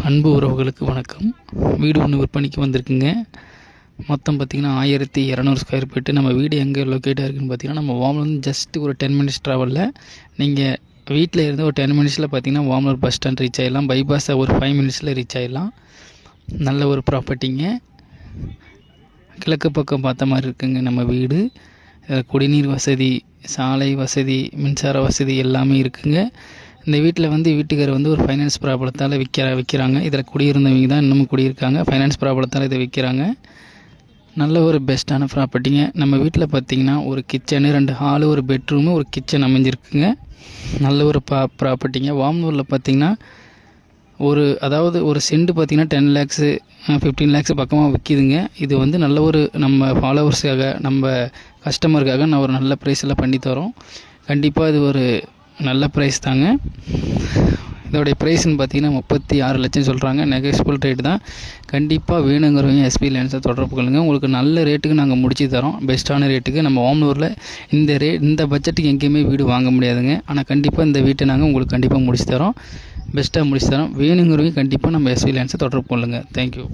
அன்பு உறவுகளுக்கு வணக்கம். வீடு ஒன்று விற்பனைக்கு வந்திருக்குங்க. மொத்தம் பார்த்திங்கன்னா 1200 ஸ்கொயர் ஃபீட்டு. நம்ம வீடு எங்கே லொக்கேட்டாக இருக்குதுன்னு பார்த்திங்கன்னா, நம்ம வாமலூர் ஜஸ்ட்டு ஒரு 10 மினிட்ஸ் ட்ராவலில் நீங்கள் வீட்டில் இருந்து ஒரு 10 மினிட்ஸில் பார்த்திங்கன்னா வாமலூர் பஸ் ஸ்டாண்ட் ரீச் ஆகிடலாம். பைபாஸை ஒரு 5 மினிட்ஸில் ரீச் ஆகிடலாம். நல்ல ஒரு ப்ராப்பர்ட்டிங்க. கிழக்கு பக்கம் பார்த்த மாதிரி இருக்குங்க நம்ம வீடு. குடிநீர் வசதி, சாலை வசதி, மின்சார வசதி எல்லாமே இருக்குங்க. இந்த வீட்டில் வீட்டுக்காரர் ஒரு ஃபைனான்ஸ் ப்ராப்ளத்தால் விற்கிறாங்க. இதில் குடியிருந்தவங்க தான் இன்னமும் குடியிருக்காங்க. ஃபைனான்ஸ் ப்ராப்ளத்தால் இதை விற்கிறாங்க. நல்ல ஒரு பெஸ்ட்டான ப்ராப்பர்ட்டிங்க. நம்ம வீட்டில் பார்த்திங்கன்னா ஒரு கிச்சனு, 2 ஹாலு, ஒரு பெட்ரூமு, ஒரு கிச்சன் அமைஞ்சிருக்குங்க. நல்ல ஒரு ப்ராப்பர்ட்டிங்க. வாமலூரில் பார்த்திங்கன்னா ஒரு சென்ட் பார்த்திங்கன்னா 10 லேக்ஸு 15 லேக்ஸ் பக்கமாக விற்கிதுங்க. இது நல்ல ஒரு நம்ம ஃபாலோவர்ஸுக்காக, நம்ம கஸ்டமருக்காக நான் ஒரு நல்ல ப்ரைஸில் பண்ணித்தரோம். கண்டிப்பாக இது ஒரு நல்ல ப்ரைஸ் தாங்க. இதோடைய ப்ரைஸ்ன்னு பார்த்தீங்கன்னா 36 லட்சம் சொல்கிறாங்க. நெகோஷியபிள் ரேட்டு தான். கண்டிப்பாக வேணுங்கிறவங்க எஸ்பி லேண்ட்ஸை தொடர்பு கொள்ளுங்கள். உங்களுக்கு நல்ல ரேட்டுக்கு நாங்கள் முடிச்சு தரோம். பெஸ்ட்டான ரேட்டுக்கு. நம்ம வாமலூரில் இந்த பட்ஜெட்டுக்கு எங்கேயுமே வீடு வாங்க முடியாதுங்க. ஆனால் கண்டிப்பாக இந்த வீட்டை நாங்கள் உங்களுக்கு கண்டிப்பாக முடிச்சு தரோம். பெஸ்ட்டாக முடிச்சு தரோம். வேணுங்கிறவங்க கண்டிப்பாக நம்ம எஸ்பி லேண்ட்ஸை தொடர்பு கொள்ளுங்கள். தேங்க்யூ.